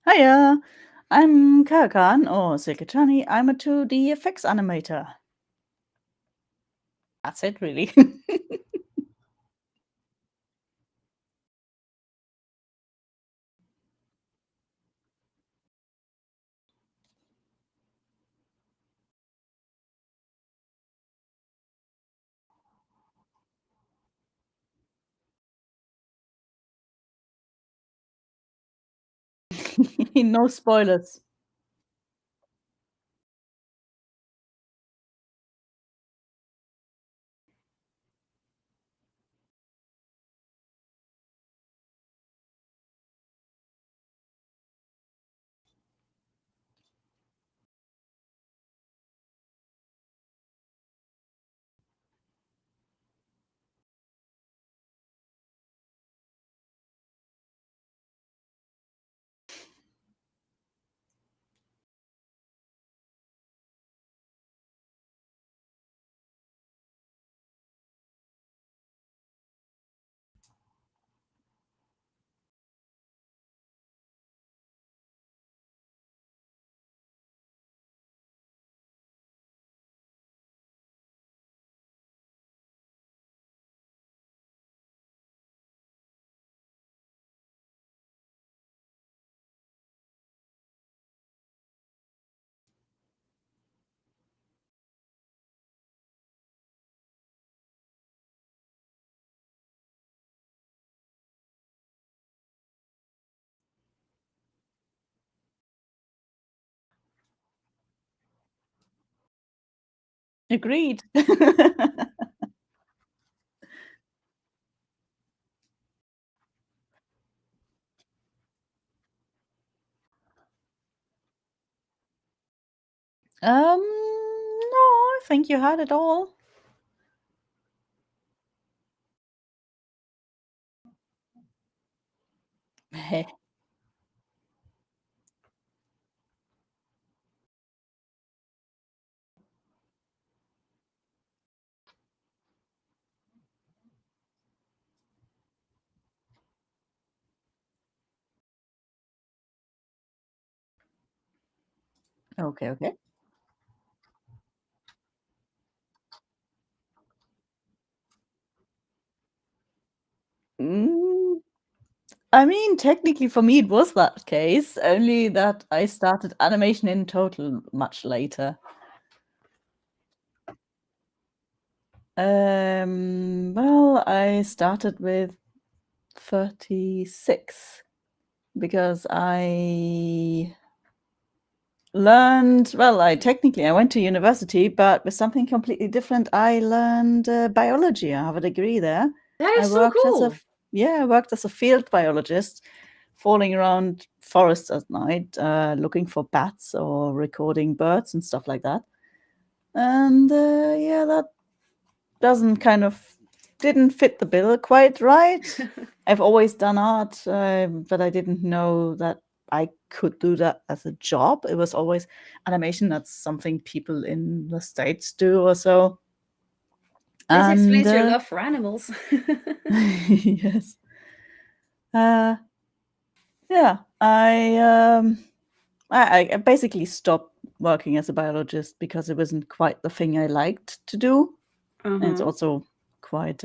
Hiya, I'm Caracan or Silke Czarny. I'm a 2D effects animator. That's it, really. No spoilers. Agreed. No, I think you had it all. Okay, okay. Mm, I mean, technically for me it was that case, only that I started animation in total much later. Well, I started with 36 because I learned, well, I went to university, but with something completely different. I learned biology. I have a degree there. That I is so worked as a cool. I worked as a field biologist, falling around forests at night, looking for bats or recording birds and stuff like that. And that doesn't didn't fit the bill quite right. I've always done art, but I didn't know that I could do that as a job. It was always animation. That's something people in the States do or so. This And explains your love for animals. yes, uh, yeah, I basically stopped working as a biologist because it wasn't quite the thing I liked to do, and it's Uh-huh. also quite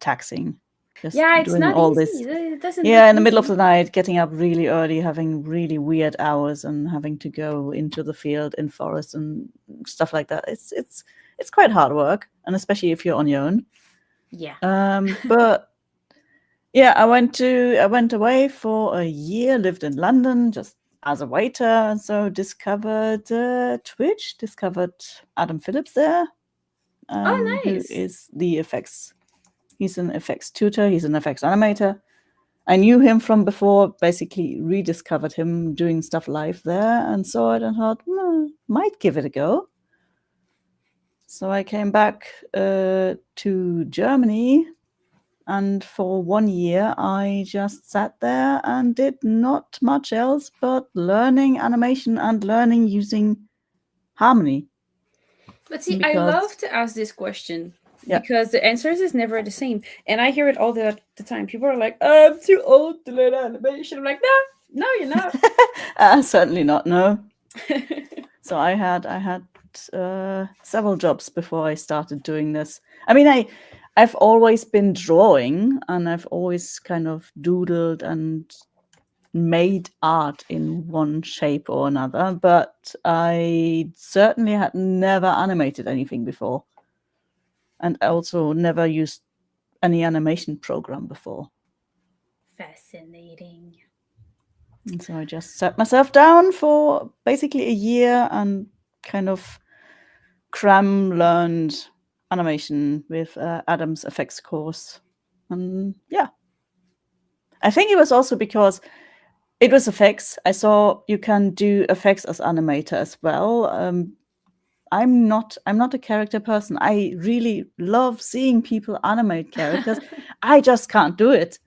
taxing. Just Yeah, it's doing not all easy. this, It doesn't look yeah, in the middle of easy. the night, getting up really early, having really weird hours, and having to go into the field in forest and stuff like that. It's quite hard work, and especially if you're on your own. Yeah. But yeah, I went away for a year, lived in London just as a waiter, and so discovered Twitch, discovered Adam Phillips there, Oh, who nice. is the effects. He's an effects tutor. He's an effects animator. I knew him from before, basically rediscovered him doing stuff live there and saw it and thought, might give it a go. So I came back to Germany, and for 1 year I just sat there and did not much else but learning animation and learning using Harmony. But see, I Because, love to ask this question yeah, because the answers is never the same. And I hear it all the time. People are like, I'm too old to learn animation. I'm like, no, no, you're not. certainly not, no. So I had several jobs before I started doing this. I mean, I've always been drawing, and I've always kind of doodled and made art in one shape or another, but I certainly had never animated anything before, and also never used any animation program before. Fascinating. And so I just sat myself down for basically a year and kind of learned animation with Adam's effects course. And yeah, I think it was also because it was effects. I saw you can do effects as animator as well. I'm not a character person. I really love seeing people animate characters. I just can't do it.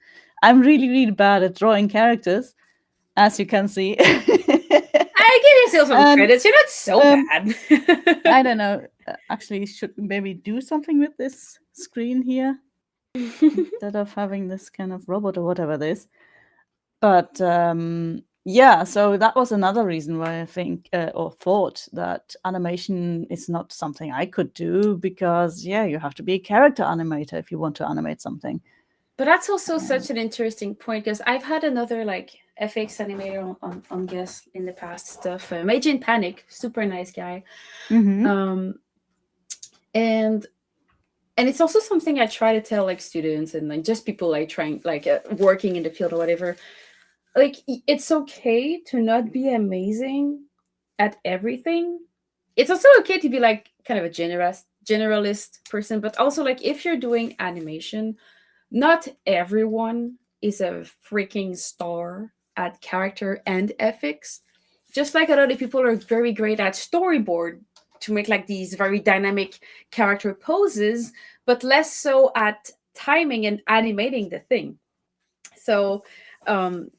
I'm really, really bad at drawing characters, as you can see. I give yourself some And credits. You're not so bad. I don't know. Actually, should we maybe do something with this screen here instead of having this kind of robot or whatever it is? But yeah, so that was another reason why I think or thought that animation is not something I could do, because yeah, you have to be a character animator if you want to animate something. But that's also such an interesting point because I've had another like FX animator on guest in the past stuff. Agent Panic, super nice guy. Mm-hmm. Um, and and it's also something I try to tell like students and like just people like trying like working in the field or whatever. Like it's okay to not be amazing at everything. It's also okay to be like kind of a generalist person, but also like if you're doing animation, not everyone is a freaking star at character and ethics. Just like a lot of people are very great at storyboard to make like these very dynamic character poses, but less so at timing and animating the thing. So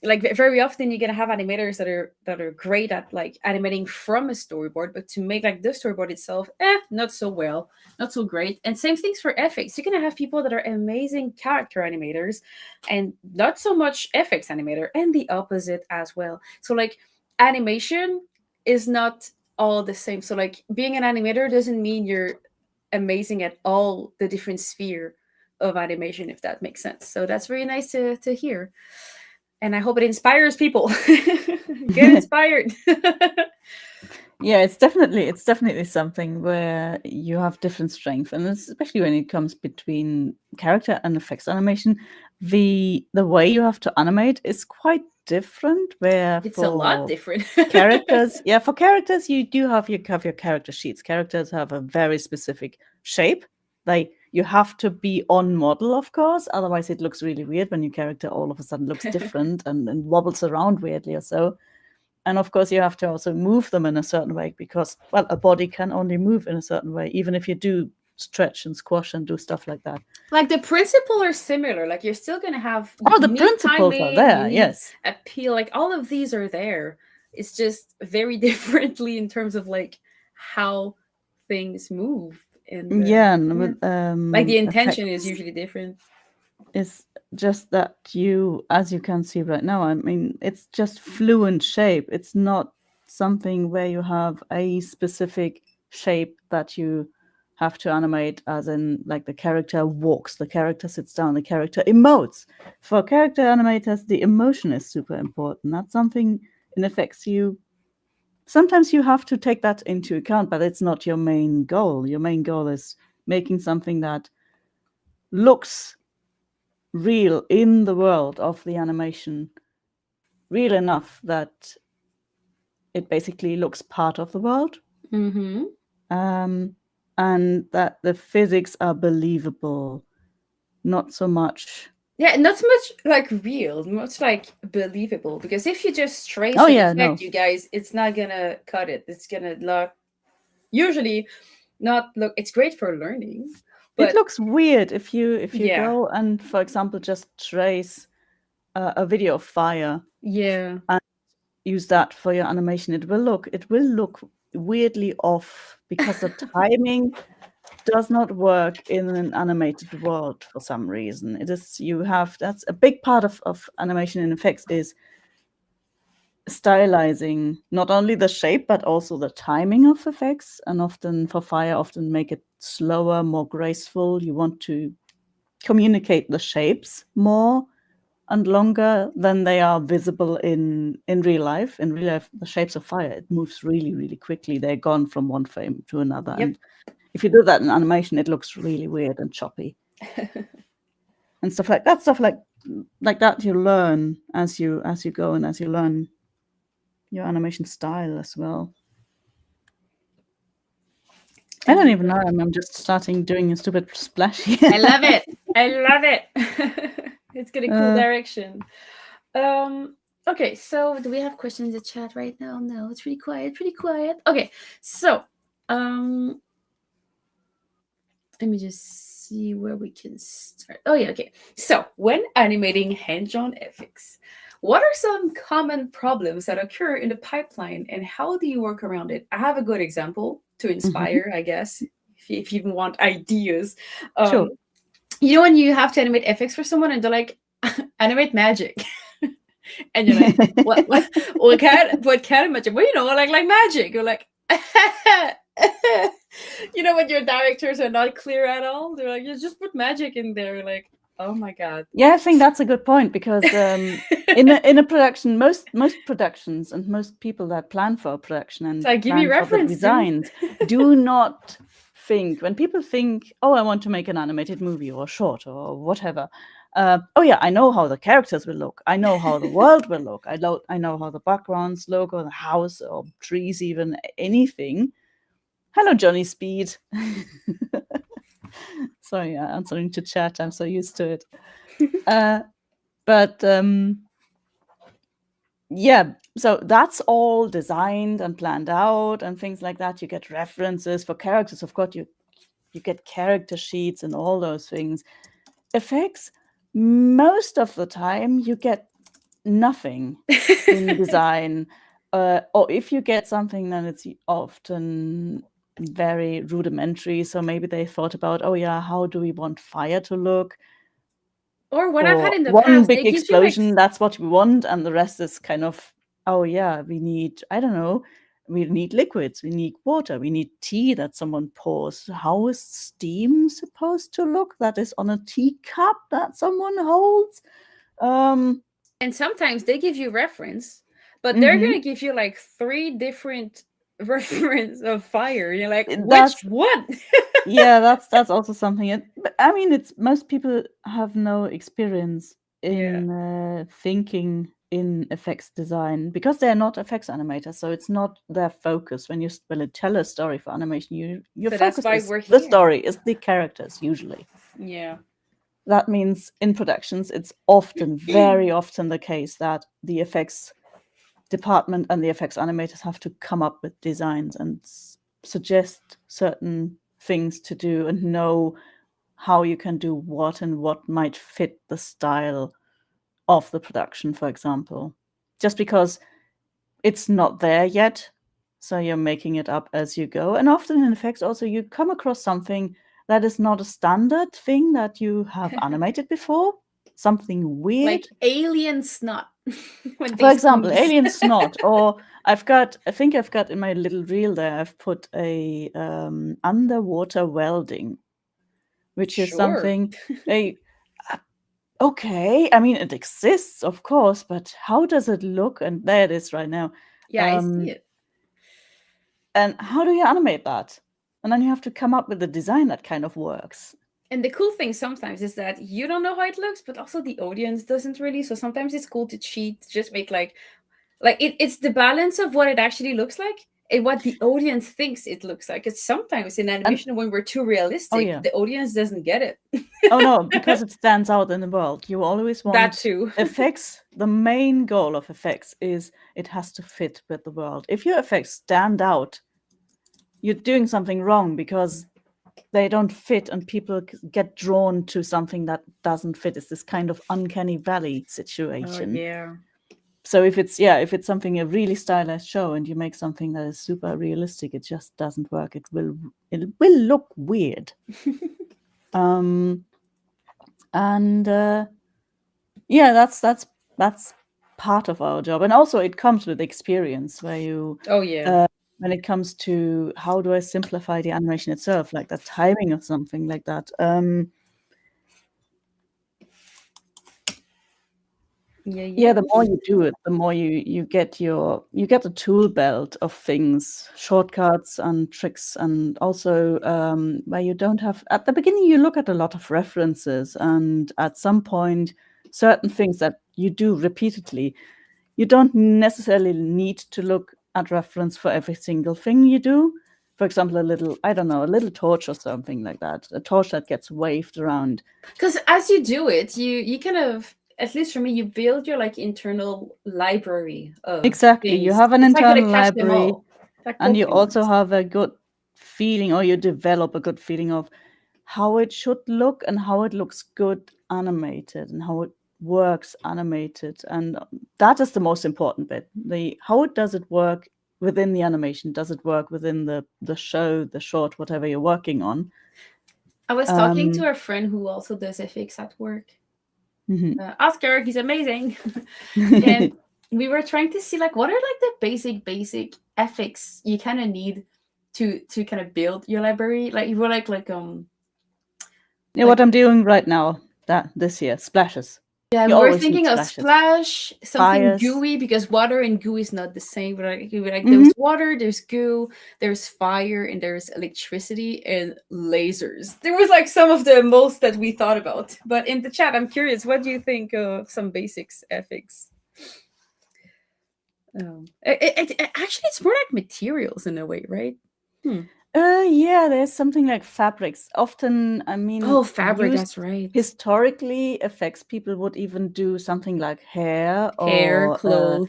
like very often you're gonna have animators that are great at like animating from a storyboard, but to make like the storyboard itself not so well, not so great. And same things for FX. You're gonna have people that are amazing character animators and not so much FX animator, and the opposite as well. So like animation is not all the same. So like being an animator doesn't mean you're amazing at all the different sphere of animation, if that makes sense. So that's very nice to hear. And I hope it inspires people. Get inspired. Yeah, it's definitely something where you have different strength, and especially when it comes between character and effects animation, the way you have to animate is quite different. Where It's a lot different. characters, for characters, you do have your character sheets. Characters have a very specific shape. You have to be on model, of course, otherwise it looks really weird when your character all of a sudden looks different and wobbles around weirdly or so. And of course, you have to also move them in a certain way because, well, a body can only move in a certain way, even if you do stretch and squash and do stuff like that. Like the principle are similar. Like you're still gonna have the principles are there. Yes, appeal. Like all of these are there. It's just very differently in terms of like how things move. And like the intention is usually different. It's just that as you can see right now, I mean, it's just fluent shape. It's not something where you have a specific shape that you have to animate, as in like the character walks, the character sits down, the character emotes. For character animators, the emotion is super important. That's something in effects sometimes you have to take that into account, but it's not your main goal. Your main goal is making something that looks real in the world of the animation, real enough that it basically looks part of the world. Mm-hmm. And that the physics are believable, not so much. Yeah, not so much like real, much like believable. Because if you just trace an effect, you guys, it's not gonna cut it. It's gonna look usually not look. It's great for learning. But it looks weird if you go and, for example, just trace a video of fire. Yeah. And use that for your animation. It will look weirdly off because the timing does not work in an animated world for some reason. That's a big part of animation in effects, is stylizing not only the shape but also the timing of effects. And often for fire, make it slower, more graceful. You want to communicate the shapes more and longer than they are visible in real life. In real life, the shapes of fire, it moves really, really quickly. They're gone from one frame to another. Yep. And if you do that in animation, it looks really weird and choppy. And stuff like that you learn as you go, and as you learn your animation style as well. I don't even know. I'm just starting doing a stupid splash here. I love it. It's got a cool direction. Okay, so do we have questions in the chat right now? No, it's pretty quiet. Okay, so let me just see where we can start. Oh yeah, okay. So when animating hand-drawn effects, what are some common problems that occur in the pipeline, and how do you work around it? I have a good example to inspire, I guess, if you even want ideas. Sure. You know when you have to animate effects for someone and they're like, animate magic. And you're like, what kind of magic? Well, like magic. You're like, when your directors are not clear at all, they're like, you just put magic in there. You're like, oh my god. Yeah, I think that's a good point, because in a production, most productions and most people that plan for a production and give me reference designs do not think, when people think, oh, I want to make an animated movie or short or whatever, oh yeah, I know how the characters will look, I know how the world will look, I know how the backgrounds look, or the house or trees, even anything. Hello, Johnny Speed. Sorry, answering to chat. I'm so used to it. But yeah, so that's all designed and planned out and things like that. You get references for characters. Of course, you get character sheets and all those things. Effects, most of the time, you get nothing in design. Or if you get something, then it's often very rudimentary. So maybe they thought about, oh yeah, how do we want fire to look? Or what I've had in the one past, big explosion, that's what we want, and the rest is kind of, oh yeah, we need, I don't know, we need liquids, we need water, we need tea that someone pours. How is steam supposed to look? That is on a teacup that someone holds. And sometimes they give you reference, but they're gonna give you like 3 different reference of fire. You're like, which one? Yeah, that's also something. I mean, it's most people have no experience in thinking in effects design, because they're not effects animators, so it's not their focus. When you tell a story for animation, your So that's focus why is we're the here. story, is the characters usually. Yeah. That means in productions, it's often, very often the case that the effects department and the effects animators have to come up with designs and suggest certain things to do and know how you can do what and what might fit the style of the production, for example. Just because it's not there yet, so you're making it up as you go. And often in effects also you come across something that is not a standard thing that you have animated before, something weird. Like alien snot. For example, alien snot, or I think I've got in my little reel there, I've put a underwater welding, which is something okay, I mean, it exists, of course, but how does it look? And there it is right now. Yeah, I see it. And how do you animate that? And then you have to come up with a design that kind of works. And the cool thing sometimes is that you don't know how it looks, but also the audience doesn't really. So sometimes it's cool to cheat, just make like it's the balance of what it actually looks like and what the audience thinks it looks like. It's sometimes in animation when we're too realistic, the audience doesn't get it. Oh no, because it stands out in the world. You always want that too. Effects. The main goal of effects is it has to fit with the world. If your effects stand out, you're doing something wrong because they don't fit and people get drawn to something that doesn't fit. It's this kind of uncanny valley situation. Oh, yeah. So if it's something, a really stylized show, and you make something that is super realistic, it just doesn't work. It will look weird. That's part of our job, and also it comes with experience where you. When it comes to how do I simplify the animation itself, like the timing of something like that. The more you do it, the more you get the tool belt of things, shortcuts and tricks, and also where you don't have, at the beginning you look at a lot of references, and at some point certain things that you do repeatedly, you don't necessarily need to look at reference for every single thing you do. For example, a little torch or something like that, a torch that gets waved around. Because as you do it, you kind of, at least for me, you build your like internal library of exactly things. You have an it's internal like library, like and you also have a good feeling, or you develop a good feeling of how it should look and how it looks good animated and how it works animated. And that is the most important bit. How does it work within the animation? Does it work within the show, the short, whatever you're working on? I was talking to a friend who also does FX at work. Oscar, he's amazing. And we were trying to see like what are like the basic FX you kind of need to kind of build your library. Like you were like what I'm doing right now, this year, splashes. Yeah, we were thinking of splash, something fires. Gooey, because water and goo is not the same. But like there's water, there's goo, there's fire, and there's electricity and lasers. There was like some of the most that we thought about. But in the chat, I'm curious, what do you think of some basics FX? Actually, it's more like materials in a way, right? There's something like fabrics. Often, I mean, fabric, that's right. Historically, effects people would even do something like hair or clothes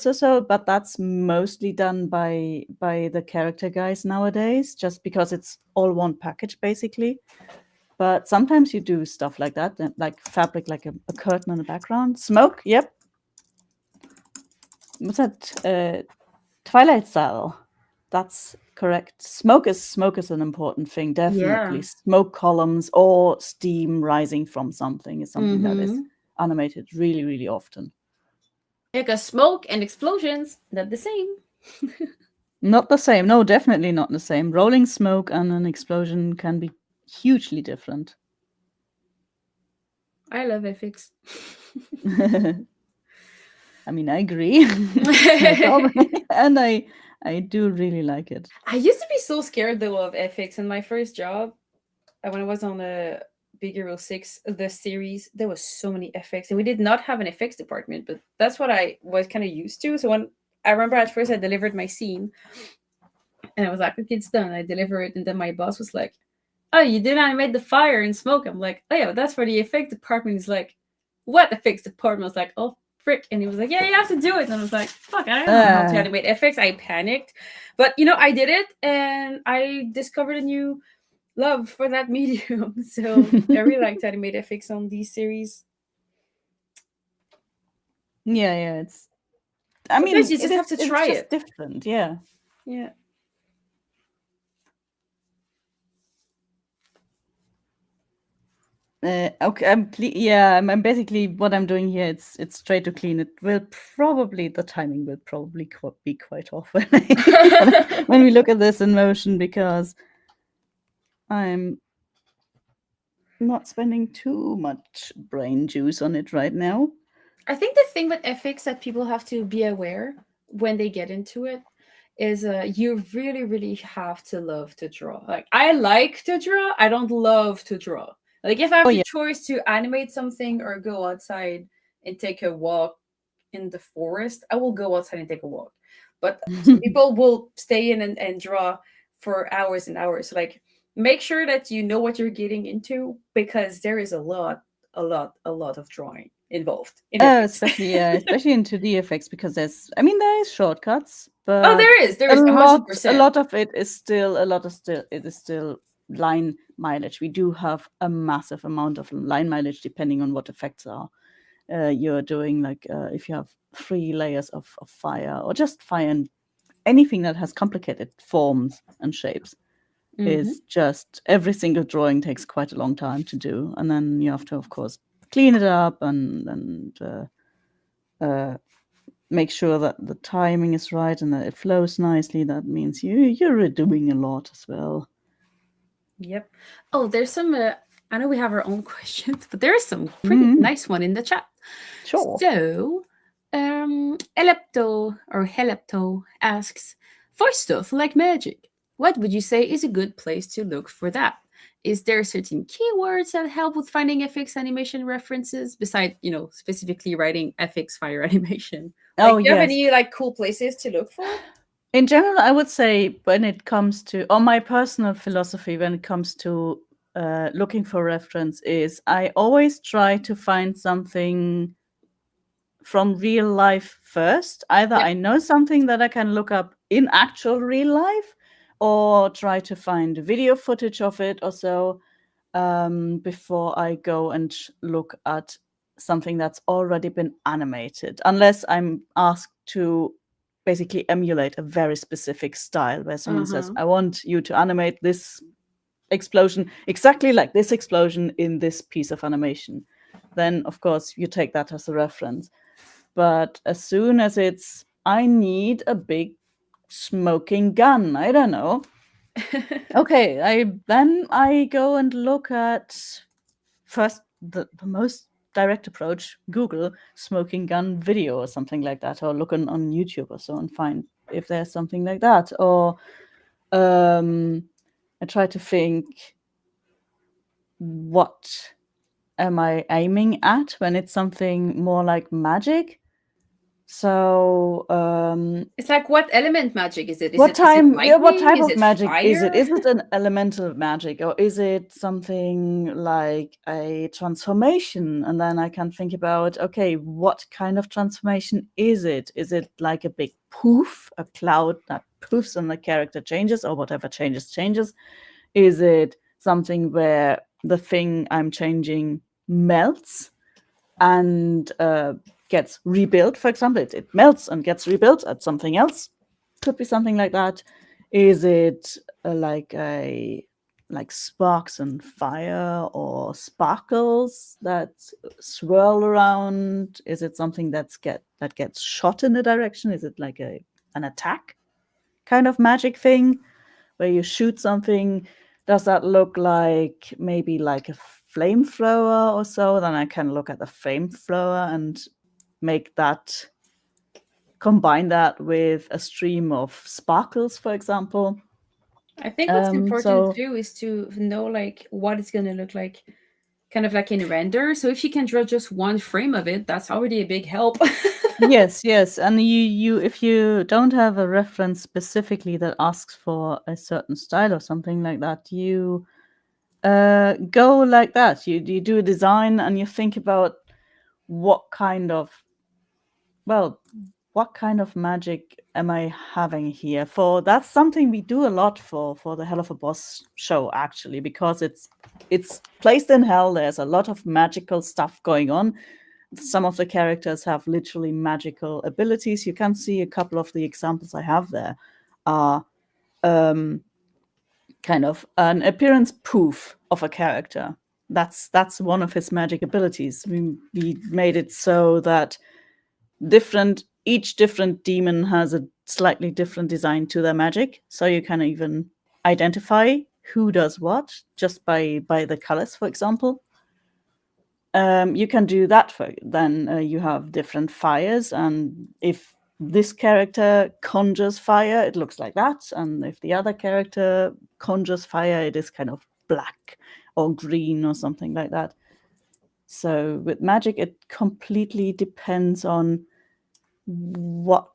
or so, but that's mostly done by the character guys nowadays, just because it's all one package basically. But sometimes you do stuff like that, like fabric, like a curtain in the background. Smoke, yep. What's that? Twilight style. That's correct. Smoke is an important thing, definitely. Yeah. Smoke columns or steam rising from something is something that is animated really, really often. Yeah, because smoke and explosions, not the same. Not the same. No, definitely not the same. Rolling smoke and an explosion can be hugely different. I love FX. I mean, I agree. And I do really like it. I used to be so scared though of FX in my first job when I was on a Big Hero 6, the series, there was so many effects, and we did not have an effects department, but that's what I was kind of used to. So when I remember at first I delivered my scene, and I was like, okay, it's done. I deliver it, and then my boss was like, oh, you did animate the fire and smoke. I'm like, oh yeah, that's for the effects department. He's like, what effects department? I was like, oh frick. And he was like, yeah, you have to do it. And I was like, fuck, I don't know how to animate effects. I panicked. But I did it, and I discovered a new love for that medium. So I really like to animate effects on these series. Yeah, it's. I Sometimes mean, you just have to try it's just it. different. Yeah. Yeah. Okay, I'm basically what I'm doing here. It's straight to clean. It will probably the timing will probably be quite off when, when we look at this in motion, because I'm not spending too much brain juice on it right now. I think the thing with ethics that people have to be aware when they get into it is you really, really have to love to draw. Like, I like to draw, I don't love to draw. Like, if I have Oh the yeah. choice to animate something or go outside and take a walk in the forest, I will go outside and take a walk. But some people will stay in and draw for hours and hours. Like, make sure that you know what you're getting into, because there is a lot of drawing involved in ethics. Especially in 2D effects, because there is shortcuts, Oh, but there is 100%. a lot of it is still line mileage. We do have a massive amount of line mileage depending on what effects are you're doing. Like if you have 3 layers of fire, or just fire, and anything that has complicated forms and shapes is just, every single drawing takes quite a long time to do, and then you have to, of course, clean it up and make sure that the timing is right and that it flows nicely. That means you're doing a lot as well. Yep. Oh, there's some. I know we have our own questions, but there is some pretty nice one in the chat. Sure. So, Elepto asks, for stuff like magic, what would you say is a good place to look for that? Is there certain keywords that help with finding FX animation references, besides, specifically writing FX fire animation? Like, do you have any cool places to look for? In general, I would say, when it comes to, or my personal philosophy when it comes to looking for reference, is I always try to find something from real life first. Either I know something that I can look up in actual real life, or try to find video footage of it or so, before I go and look at something that's already been animated, unless I'm asked to basically emulate a very specific style, where someone says, I want you to animate this explosion exactly like this explosion in this piece of animation. Then, of course, you take that as a reference. But as soon as it's, I need a big smoking gun, I don't know. Okay, I go and look at, first, the most direct approach, Google smoking gun video or something like that, or look on YouTube or so and find if there's something like that. Or I try to think, what am I aiming at when it's something more like magic? So it's like, what element magic is it? What type Lightning? Is of it magic is it? fire? Is it an elemental magic, or is it something like a transformation? And then I can think about, okay, what kind of transformation is it? Is it like a big poof, a cloud that poofs and the character changes, or whatever changes? Is it something where the thing I'm changing melts and gets rebuilt, for example? It melts and gets rebuilt at something else. Could be something like that. Is it like sparks and fire, or sparkles that swirl around? Is it something that gets shot in a direction? Is it like an attack kind of magic thing, where you shoot something? Does that look like maybe like a flamethrower or so? Then I can look at the flamethrower and combine that with a stream of sparkles, for example. I think what's important too is to know like what it's gonna look like kind of like in render. So if you can draw just one frame of it, that's already a big help. Yes, and you if you don't have a reference specifically that asks for a certain style or something like that, you go like that. You do a design and you think about what kind of what kind of magic am I having here? For that's something we do a lot for the Hell of a Boss show, actually, because it's placed in hell. There's a lot of magical stuff going on. Some of the characters have literally magical abilities. You can see a couple of the examples I have there are kind of an appearance poof of a character. That's one of his magic abilities. We made it so that each different demon has a slightly different design to their magic, so you can even identify who does what just by the colors, for example. You can do that then you have different fires, and if this character conjures fire, it looks like that, and if the other character conjures fire, it is kind of black or green or something like that. So with magic, it completely depends on what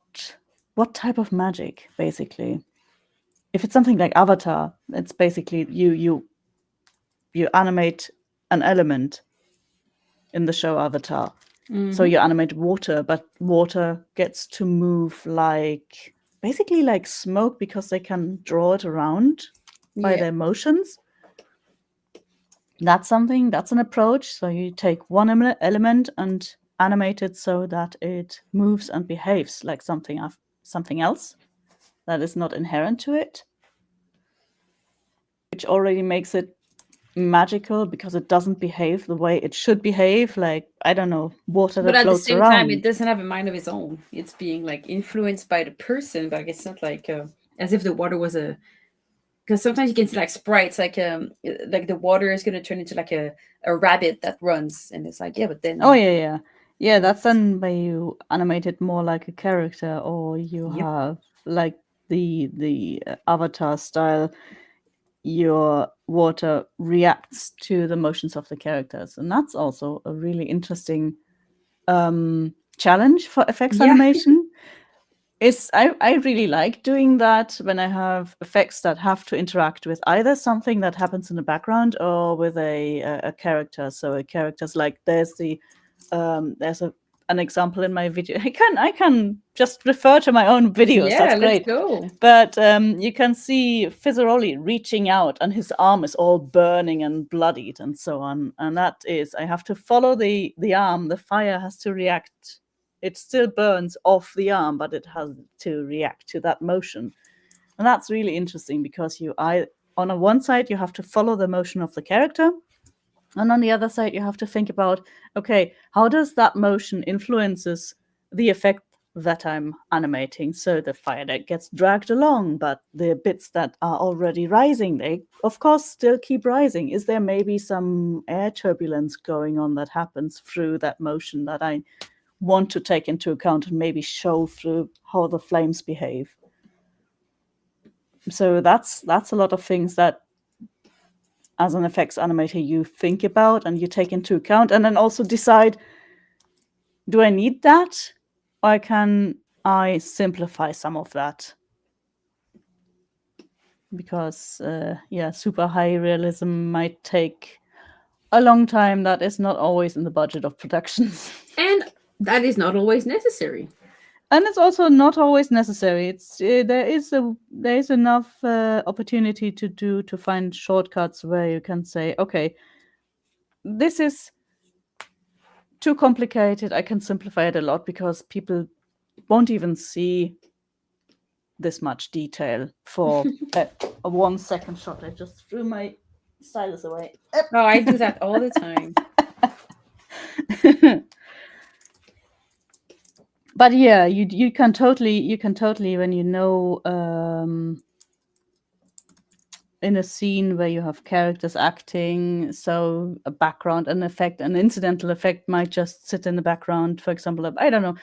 type of magic, basically. If it's something like Avatar, it's basically you animate an element in the show Avatar. So you animate water, but water gets to move like basically like smoke because they can draw it around by their motions. That's an approach. So you take one element and animate it so that it moves and behaves like something else that is not inherent to it, which already makes it magical because it doesn't behave the way it should behave, like, I don't know, water But that at the floats same time, it around. doesn't have a mind of its own. It's being like influenced by the person, but it's not like as if the water was a. Because sometimes you can see like sprites, like the water is gonna turn into like a rabbit that runs, and it's like, yeah, but then Oh yeah, that's then where you animate it more like a character, or you Yep. have like the avatar style. Your water reacts to the motions of the characters, and that's also a really interesting challenge for effects Yeah. animation. I really like doing that when I have effects that have to interact with either something that happens in the background or with a character. So a character's like there's an example in my video. I can just refer to my own videos. Yeah, That's let's great. go. But you can see Fizzaroli reaching out, and his arm is all burning and bloodied, and so on. And that is, I have to follow the arm. The fire has to react. It still burns off the arm, but it has to react to that motion. And that's really interesting because on one side you have to follow the motion of the character, and on the other side you have to think about, okay, how does that motion influences the effect that I'm animating? So the fire that gets dragged along, but the bits that are already rising, they of course still keep rising. Is there maybe some air turbulence going on that happens through that motion that I want to take into account and maybe show through how the flames behave? So that's a lot of things that as an effects animator you think about and you take into account, and then also decide, do I need that, or can I simplify some of that? Because super high realism might take a long time. That is not always in the budget of productions. And that is not always necessary. And it's also not always necessary. It's there is enough opportunity to find shortcuts where you can say, okay, this is too complicated. I can simplify it a lot because people won't even see this much detail for a 1 second shot. I just threw my stylus away. Oh, I do that all the time. But yeah, you can totally when you know in a scene where you have characters acting, so a background, an effect, an incidental effect might just sit in the background. For example, I don't know.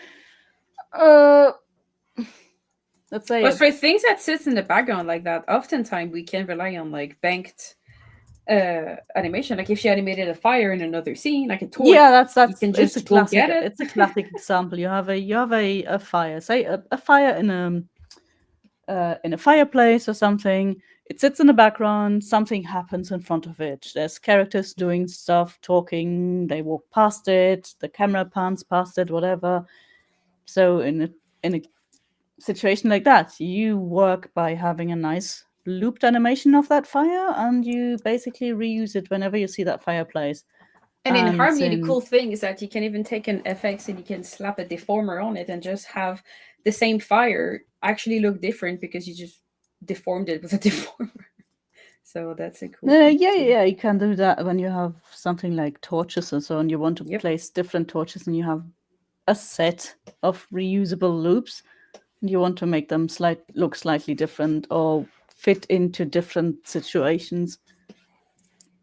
Let's say But for things that sits in the background like that, oftentimes we can rely on like banked animation. Like if she animated a fire in another scene, like a torch, Yeah, you can it's a just go classic. get it. It's a classic example. You have a fire, say a fire in a fireplace or something. It sits in the background. Something happens in front of it. There's characters doing stuff, talking. They walk past it. The camera pans past it. Whatever. So in a situation like that, you work by having a nice looped animation of that fire, and you basically reuse it whenever you see that fireplace. And in And Harmony, the in cool thing is that you can even take an FX and you can slap a deformer on it and just have the same fire actually look different because you just deformed it with a deformer. So that's a cool thing yeah, too. yeah, you can do that when you have something like torches and so on. You want to Yep. place different torches, and you have a set of reusable loops, and you want to make them look slightly different or fit into different situations.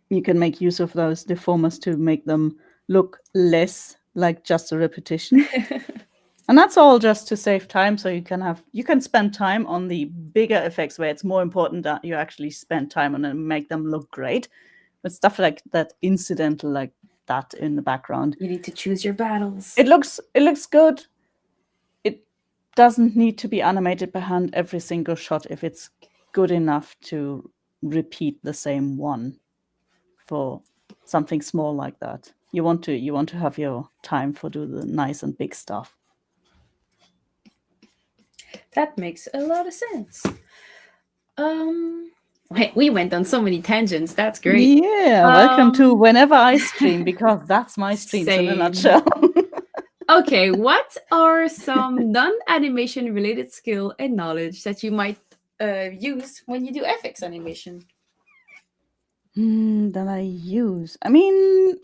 You can make use of those deformers to make them look less like just a repetition. And that's all just to save time, so you can spend time on the bigger effects where it's more important that you actually spend time on it and make them look great. But stuff like that incidental like that in the background, You need to choose your battles. it looks good. It doesn't need to be animated by hand every single shot if it's good enough to repeat the same one for something small like that. You want to have your time for do the nice and big stuff. That makes a lot of sense. We went on so many tangents. That's great. Yeah, welcome to whenever I stream, because that's my streams in a Same. nutshell. Okay, what are some non-animation related skill and knowledge that you might use when you do FX animation? That I use. I mean,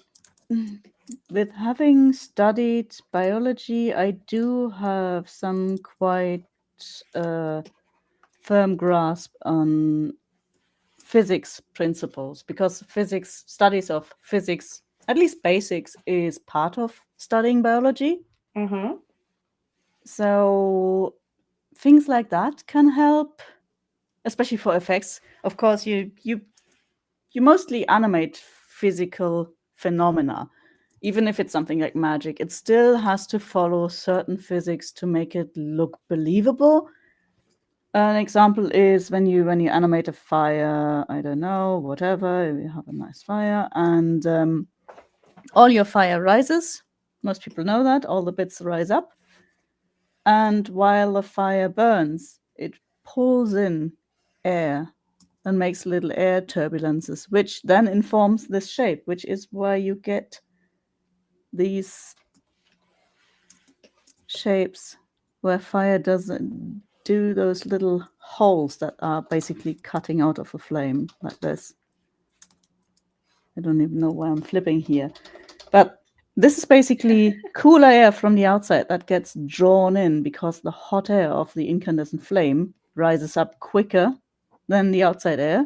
with having studied biology, I do have some quite firm grasp on physics principles, because studies of physics, at least basics, is part of studying biology. Mm-hmm. So things like that can help, especially for effects. Of course, you mostly animate physical phenomena. Even if it's something like magic, it still has to follow certain physics to make it look believable. An example is when you animate a fire, I don't know, whatever, you have a nice fire, and all your fire rises. Most people know that. All the bits rise up. And while the fire burns, it pulls in air and makes little air turbulences, which then informs this shape, which is why you get these shapes where fire doesn't do those little holes that are basically cutting out of a flame like this. I don't even know why I'm flipping here. But this is basically cooler air from the outside that gets drawn in because the hot air of the incandescent flame rises up quicker than the outside air.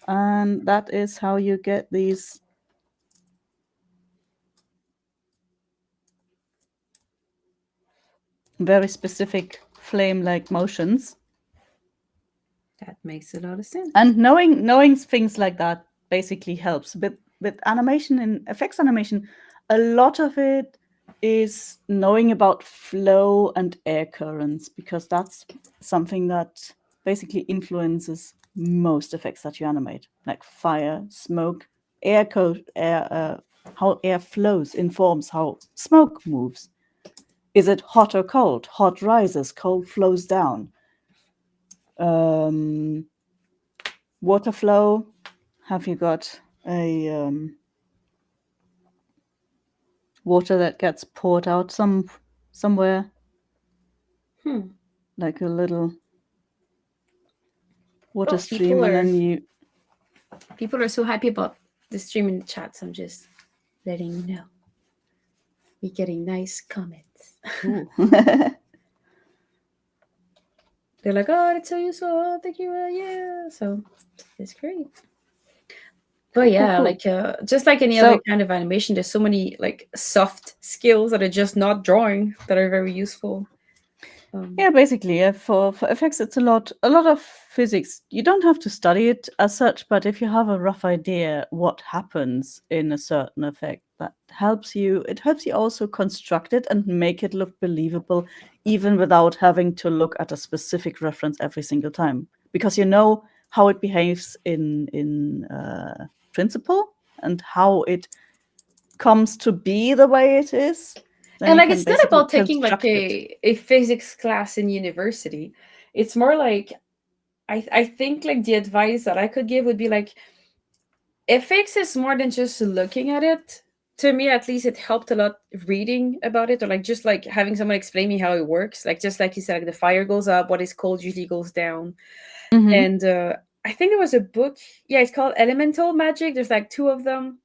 And that is how you get these very specific flame-like motions. That makes a lot of sense. And knowing things like that basically helps. With animation and effects animation, a lot of it is knowing about flow and air currents, because that's something that basically influences most effects that you animate, like fire, smoke, how air flows informs how smoke moves. Is it hot or cold? Hot rises, cold flows down. Water flow. Have you got a water that gets poured out somewhere? Like a little water stream, and then people are so happy about the stream in the chat, so I'm just letting you know. We're getting nice comments. They're like, oh, that's so useful. Oh, thank you. Yeah. So it's great. But yeah, like just like any other kind of animation, there's so many like soft skills that are just not drawing that are very useful. Yeah, basically, for effects, it's a lot of physics. You don't have to study it as such, but if you have a rough idea what happens in a certain effect, that helps you. It helps you also construct it and make it look believable, even without having to look at a specific reference every single time, because you know how it behaves in principle and how it comes to be the way it is. Then And you like, can it's not basically about taking like construct it. a physics class in university. It's more like, I think like the advice that I could give would be like, ethics is more than just looking at it. To me, at least, it helped a lot reading about it, or like just like having someone explain me how it works. Like, just like you said, like the fire goes up, what is cold usually goes down. Mhm. And I think there was a book. Yeah, it's called Elemental Magic. There's like two of them.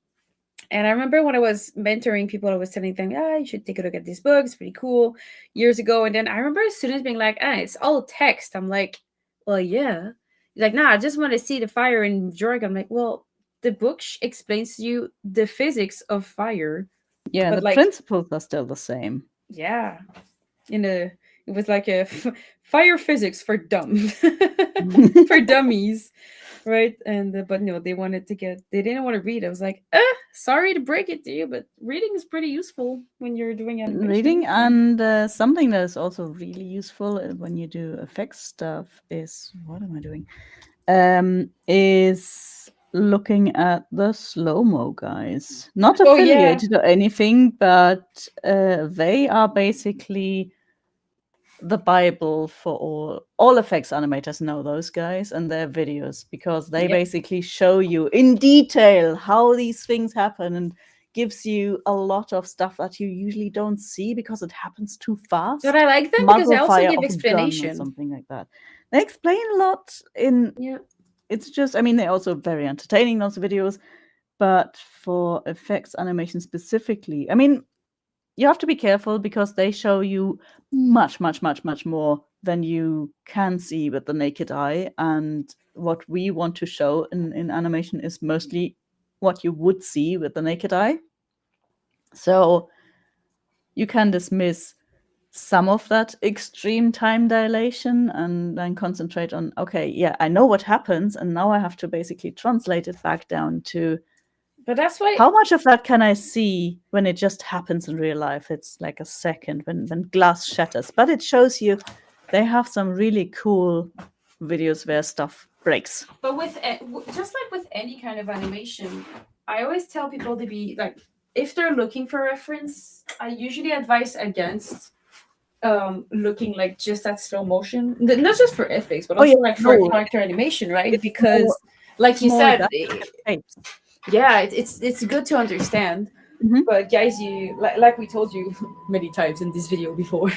And I remember when I was mentoring people, I was telling them, "Yeah, you should take a look at this book. It's pretty cool," years ago. And then I remember students being like, "Ah, it's all text." I'm like, "Well, yeah." He's like, "Nah, I just want to see the fire and drawing." I'm like, "Well, the book explains to you the physics of fire, Yeah, but the like, principles are still the same. yeah, in a it was like a fire physics for dumb for dummies." Right. And but no, they didn't want to read. I was like, sorry to break it to you, but reading is pretty useful when you're doing animation. Reading, and something that is also really useful when you do effects stuff is, what am I doing? Is looking at the slow-mo guys. Not Oh yeah. affiliated or anything, but they are basically the Bible for all effects animators. Know those guys and their videos, because they Yep. basically show you in detail how these things happen and gives you a lot of stuff that you usually don't see because it happens too fast. But I like them because they Muzzle also fire give of a gun or explanation. something like that. They explain a lot in. Yeah. It's just, I mean, they're also very entertaining, those videos, but for effects animation specifically, I mean, you have to be careful because they show you much, much, much, much more than you can see with the naked eye. And what we want to show in animation is mostly what you would see with the naked eye. So you can dismiss some of that extreme time dilation and then concentrate on, okay, yeah, I know what happens, and now I have to basically translate it back down to But that's why. how much of that can I see when it just happens in real life? It's like a second when glass shatters. But it shows you they have some really cool videos where stuff breaks. But with just like with any kind of animation, I always tell people to be like, if they're looking for reference, I usually advise against looking like just at slow motion, not just for ethics, but Oh yeah, also like for no, character animation, right? it's more Because like it's you more said, that shapes. yeah, it's good to understand. Mhm. But guys, you like we told you many times in this video before,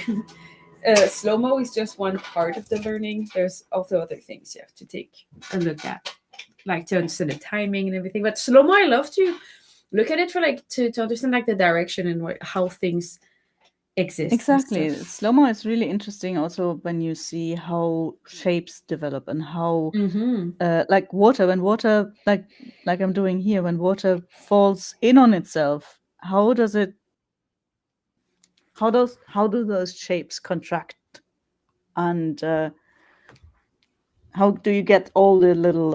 slow mo is just one part of the learning. There's also other things you have to take a look at, like to understand the timing and everything. But slow mo, I love to look at it for like to understand like the direction and how things exist and Exactly. stuff. Slow-mo is really interesting also when you see how shapes develop and how Mm-hmm. like water, when water, like I'm doing here, when water falls in on itself, how does it how do those shapes contract, and how do you get all the little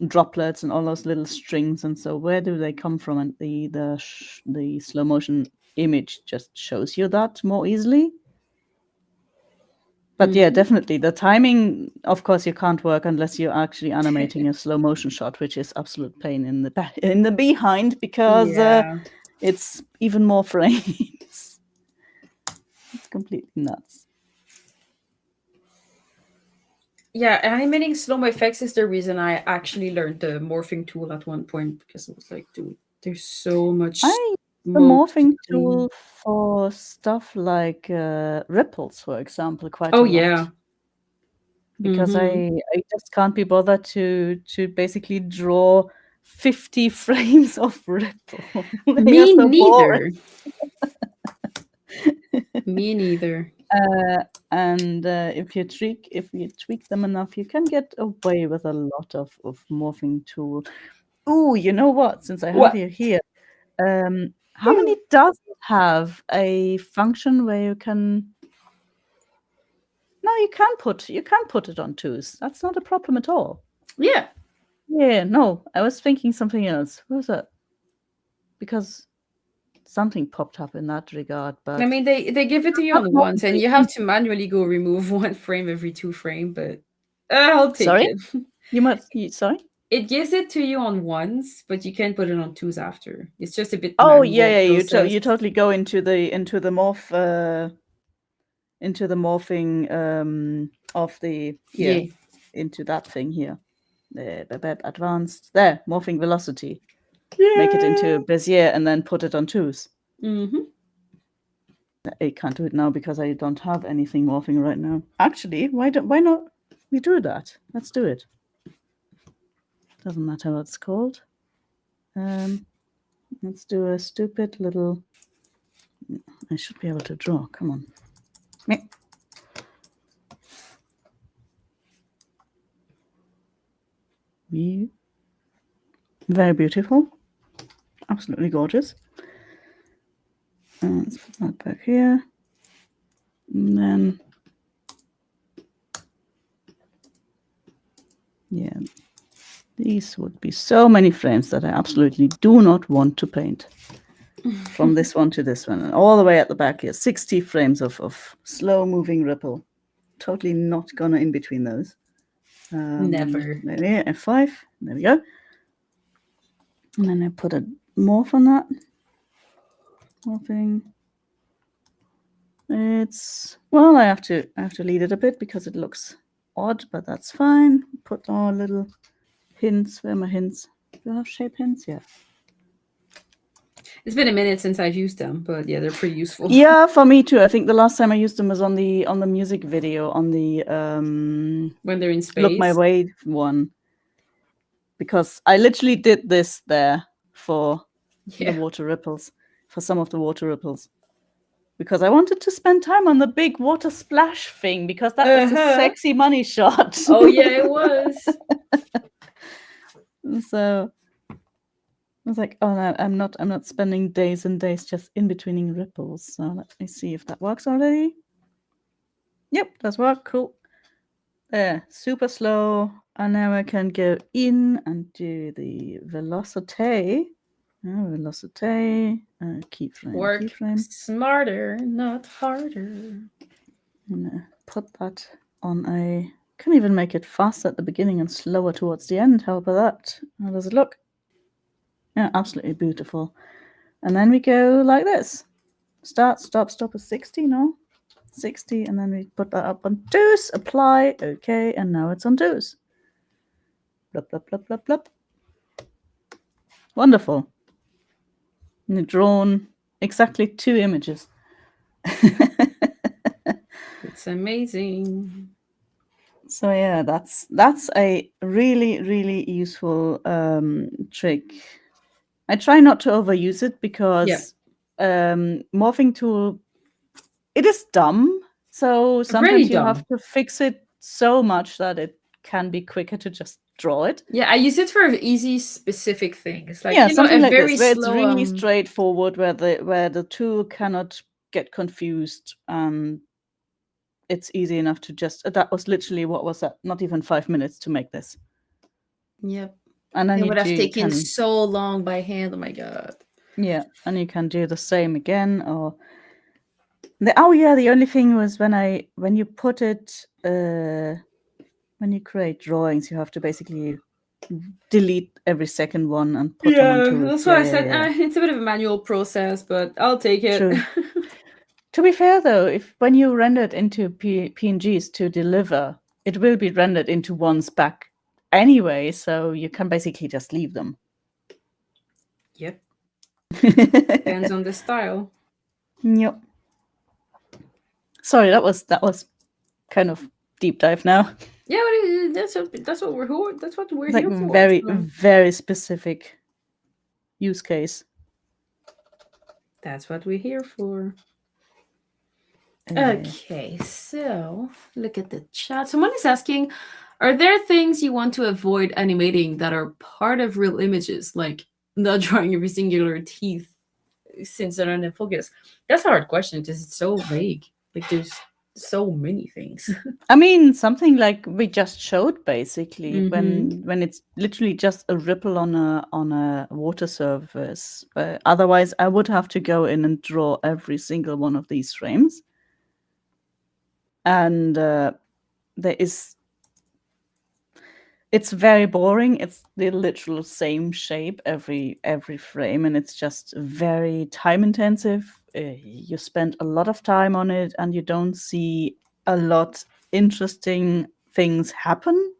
droplets and all those little strings, and so where do they come from? And the slow motion image just shows you that more easily. But yeah, Mm-hmm. definitely the timing, of course, you can't work unless you're actually animating a slow motion shot, which is absolute pain in the behind, because Yeah. it's even more frames. It's completely nuts. Yeah, animating slow mo effects is the reason I actually learned the morphing tool at one point, because it was like, dude, there's so much I use the smoke to morphing clean. tool for stuff like ripples, for example, quite Oh a yeah. lot, because Mm-hmm. I just can't be bothered to basically draw 50 frames of ripple. They are Me so boring. neither. Me neither. And if you tweak them enough, you can get away with a lot of morphing tool. Ooh, you know what? Since I have What? you here, how many does it have a function where you can no, you can put it on 2s. That's not a problem at all. Yeah. Yeah, no, I was thinking something else. What was that? Because something popped up in that regard, but I mean, they give it to you not on more once, and than you have to manually go remove 1 frame every 2 frame, but I'll take Sorry? it. Sorry? It gives it to you on once, but you can't put it on 2s after. It's just a bit Oh manual yeah, you process. totally go into the morph into the morphing of the here Yeah. into that thing here. Advanced there, morphing velocity. Make it into Bezier and then put it on 2s. Mm-hmm. I can't do it now because I don't have anything morphing right now. Actually, why not we do that? Let's do it. Doesn't matter what it's called. Let's do a stupid little. I should be able to draw. Come on. Meh. Very beautiful. Absolutely gorgeous. Let's put that back here. And then, yeah, these would be so many frames that I absolutely do not want to paint. From this one to this one, and all the way at the back here, 60 frames of slow-moving ripple. Totally not gonna in between those. Never. Maybe F5. There we go. And then I put a morph on that. Morphing. It's well, I have to lead it a bit because it looks odd, but that's fine. Put our little hints. Where are my hints? Do I have shape hints? Yeah. It's been a minute since I've used them, but yeah, they're pretty useful. Yeah, for me too. I think the last time I used them was on the music video on the when they're in space. Look My Way one. Because I literally did this there for the water ripples, for some of the water ripples. Because I wanted to spend time on the big water splash thing, because that was a sexy money shot. Oh yeah, it was. So I was like, oh no, I'm not spending days and days just in betweening ripples. So let me see if that works already. Yep, does work. Cool. There, super slow. And now I can go in and do the velocity. Velocity. Keyframe. Work Keyframe. smarter, not harder. I'm gonna put that on a. Can even make it fast at the beginning and slower towards the end. How about that? How does it look? Yeah, absolutely beautiful. And then we go like this. Start, stop, stop is 60, no? 60, and then we put that up on 2s, apply, okay, and now it's on 2s. Blub, blub, blub, blub, blub. Wonderful. And you've drawn exactly 2 images. It's amazing. So yeah, that's a really, really useful trick. I try not to overuse it because morphing tool, it is dumb. So sometimes you have to fix it so much that it can be quicker to just draw it. Yeah, I use it for easy, specific things. Like, something like very this, where slow, it's really straightforward, where the tool cannot get confused. It's easy enough to just. That was literally, what was that? Not even 5 minutes to make this. Yep. And then it would have taken so long by hand. Oh my god. Yeah, and you can do the same again, or the only thing was when you put it when you create drawings, you have to basically delete every second one and put them on tools. That's what I said. It's a bit of a manual process, but I'll take it. True. To be fair, though, when you render it into PNGs to deliver, it will be rendered into ones back anyway, so you can basically just leave them. Yep. Depends on the style. Yep. Sorry, that was kind of deep dive now. Yeah, but that's what we're here for. Very, very specific use case. That's what we're here for. Okay, so look at the chat. Someone is asking, are there things you want to avoid animating that are part of real images, like not drawing every singular teeth since they're not in focus? That's a hard question because it's so vague. Like, there's so many things. I mean, something like we just showed, basically, Mhm. when it's literally just a ripple on a water surface. Otherwise, I would have to go in and draw every single one of these frames, and there is. It's very boring. It's the literal same shape every frame, and it's just very time intensive. You spend a lot of time on it, and you don't see a lot interesting things happen.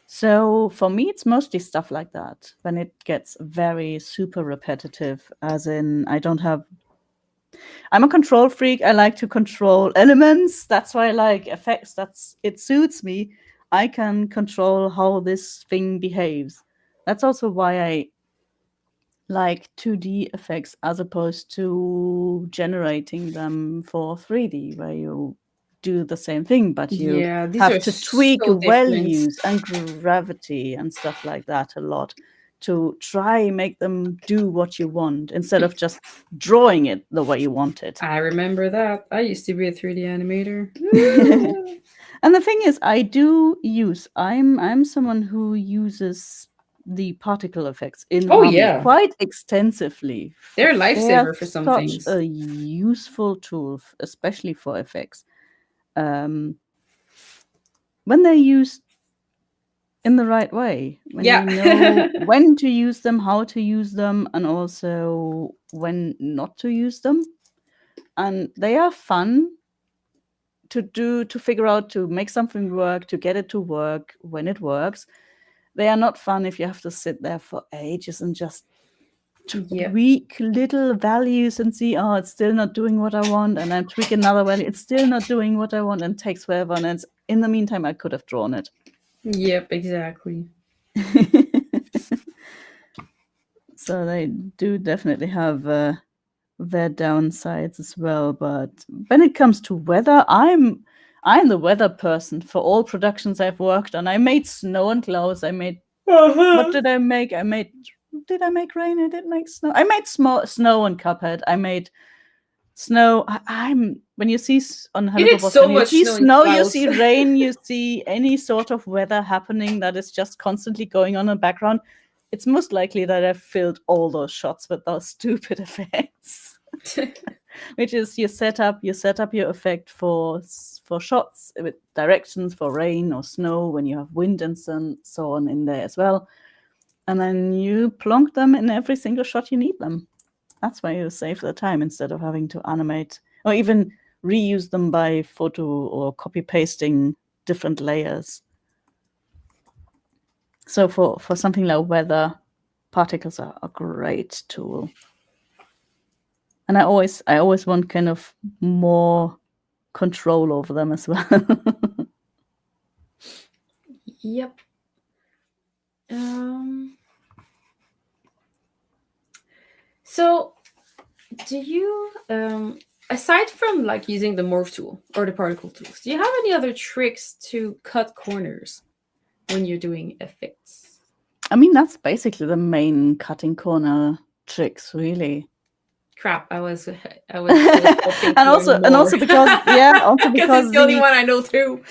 So for me, it's mostly stuff like that. When it gets very super repetitive, as in I'm a control freak. I like to control elements. That's why I like effects. It suits me. I can control how this thing behaves. That's also why I like 2D effects as opposed to generating them for 3D, where you do the same thing, but you Yeah, these have are to tweak so different. values and gravity and stuff like that a lot to try make them do what you want instead of just drawing it the way you want it. I remember that. I used to be a 3D animator. And the thing is, I'm someone who uses the particle effects in Oh Harmony yeah, quite extensively. they're a They're lifesaver for some such things. a useful tool, especially for effects. Um, when they're used in the right way, when Yeah. you know when to use them, how to use them, and also when not to use them. And they are fun to figure out, to make something work, to get it to work when it works. They are not fun if you have to sit there for ages and just Yep. tweak little values and see, oh, it's still not doing what I want, and then tweak another value, it's still not doing what I want, and takes forever. And it's, in the meantime, I could have drawn it. Yep, exactly. So they do definitely have their downsides as well. But when it comes to weather, I'm the weather person for all productions I've worked on. I made snow and clouds. I made what did I make? Did I make rain? I did make snow. I made snow and Cuphead. I made snow. I'm when you see on You Hello did Boss, so when you much see snow and snow, you clouds. see rain, you see any sort of weather happening that is just constantly going on in the background. It's most likely that I've filled all those shots with those stupid effects. Which is you set up your effect for shots with directions for rain or snow when you have wind and so on in there as well, and then you plonk them in every single shot you need them. That's why you save the time instead of having to animate or even reuse them by photo or copy pasting different layers. So for something like weather, particles are a great tool. And I always want kind of more control over them as well. Yep. Um. So, do you aside from like using the morph tool or the particle tools, do you have any other tricks to cut corners when you're doing effects? I mean, that's basically the main cutting corner tricks, really. Crap, I was hoping and for more. also because also Because because it's the only one I know too.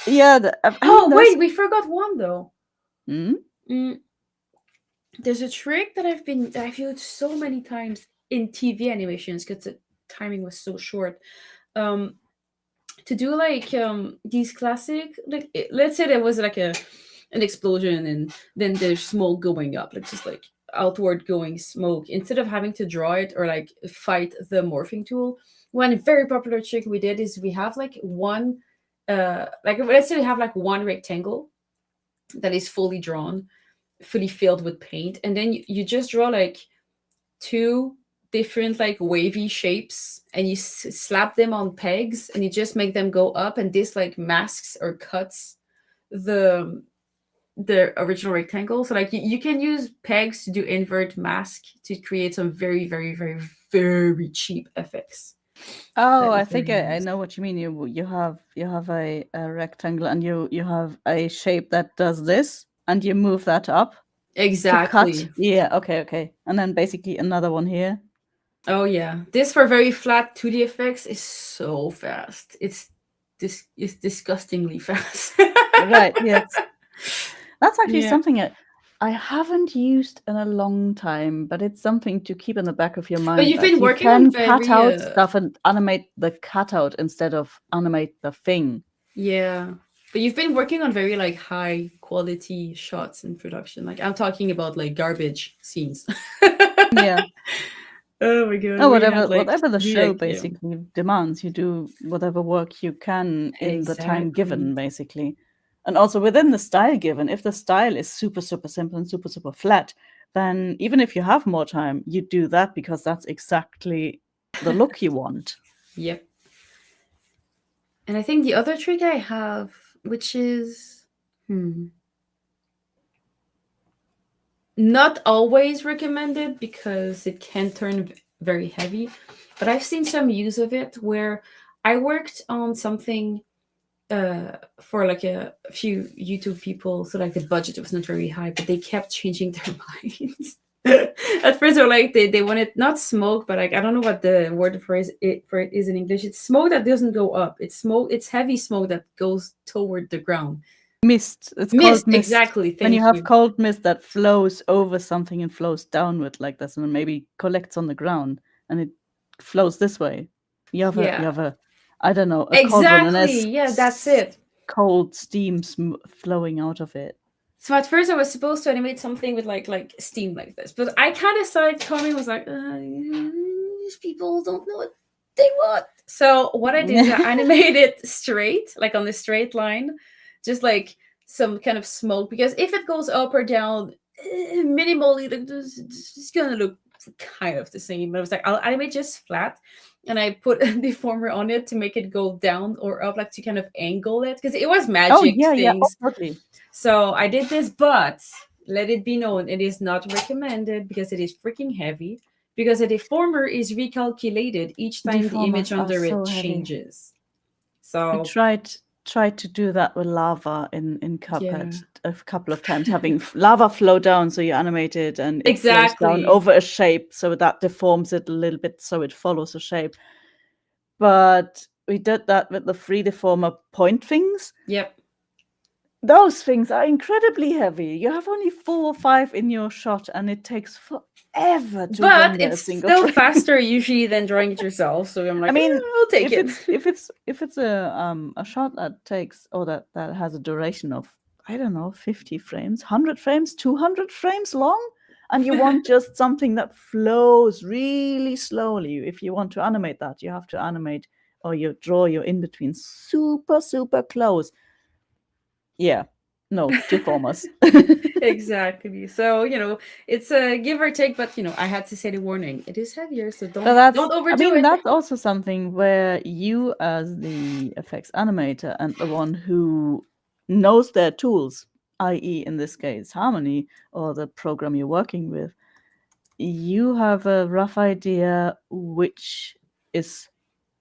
I mean, Oh there's wait, we forgot one though. Hmm? Mm, there's a trick that I've used so many times in TV animations because the timing was so short. Um, to do like these classic like let's say there was like an explosion and then there's smoke going up, like just like outward going smoke. Instead of having to draw it or like fight the morphing tool, one very popular trick we did is we have like one like let's say we have like one rectangle that is fully drawn, fully filled with paint, and then you just draw like two different like wavy shapes and you slap them on pegs and you just make them go up, and this like masks or cuts the original rectangle. So like you can use pegs to do invert mask to create some very very very very cheap effects. Oh, That I is think very I nice. know what you mean. You have a rectangle and you have a shape that does this and you move that up to cut. Exactly. Yeah, okay. And then basically another one here. Oh yeah, this for very flat 2D effects is so fast. It's disgustingly fast. Right, yes. That's actually Yeah. something I haven't used in a long time, but it's something to keep in the back of your But mind you've that been you working on can cut very out stuff and animate the cutout instead of animate the thing. yeah. But you've been working on very like high quality shots in production. Like I'm talking about like garbage scenes. Yeah. Oh my god, Oh, where you had like whatever the to do show like yeah. basically demands, you do whatever work you can in the time Exactly. given, basically. And also within the style given, if the style is super, super simple and super, super flat, then even if you have more time, you do that because that's exactly the look you want. Yep. And I think the other trick I have, which is not always recommended because it can turn very heavy, but I've seen some use of it where I worked on something for like a few YouTube people, so like the budget was not very high, but they kept changing their minds. At first, they're like they wanted not smoke, but like I don't know what the word for it is in English. It's smoke that doesn't go up. It's smoke. It's heavy smoke that goes toward the ground. Mist. It's Mist, called mist. exactly. When you Thank have you. cold mist that flows over something and flows downward like this, and then maybe collects on the ground and it flows this way. Yeah, I don't know, a cauldron, and exactly. there's Yeah, that's it. cold steam flowing out of it. So at first I was supposed to animate something with like steam like this, but I kind of started coming was like these people don't know what they want. So what I did is I animated straight, like on the straight line, just like some kind of smoke. Because if it goes up or down minimally, it's gonna look kind of the same. But I was like, I'll animate just flat, and I put a deformer on it to make it go down or up, like to kind of angle it because it was Oh magic yeah, yeah, oh, things. totally. So I did this, but let it be known it is not recommended because it is freaking heavy. Because a deformer is recalculated each time the image Deformers are under it so heavy. changes. I So tried to do that with lava in yeah, Cuphead a couple of times, having lava flow down, so you animate it and it flows down exactly. over a shape, so that deforms it a little bit, so it follows a shape. But we did that with the free deformer point things. Yep. Those things are incredibly heavy. You have only 4 or 5 in your shot, and it takes forever to But render a it's single still frame. faster usually than drawing it yourself. So I'm I like, mean, I'll take it. if it's a shot that takes, or that has a duration of, I don't know, 50 frames, 100 frames, 200 frames long, and you want just something that flows really slowly. If you want to animate that, you have to animate, or you draw your in between super, super close. Yeah, no, deformers. Exactly. So it's a give or take, but I had to say the warning. It is heavier, so So don't I overdo mean, it. that's also something where you, as the effects animator and the one who knows their tools, i.e., in this case, Harmony or the program you're working with, you have a rough idea which is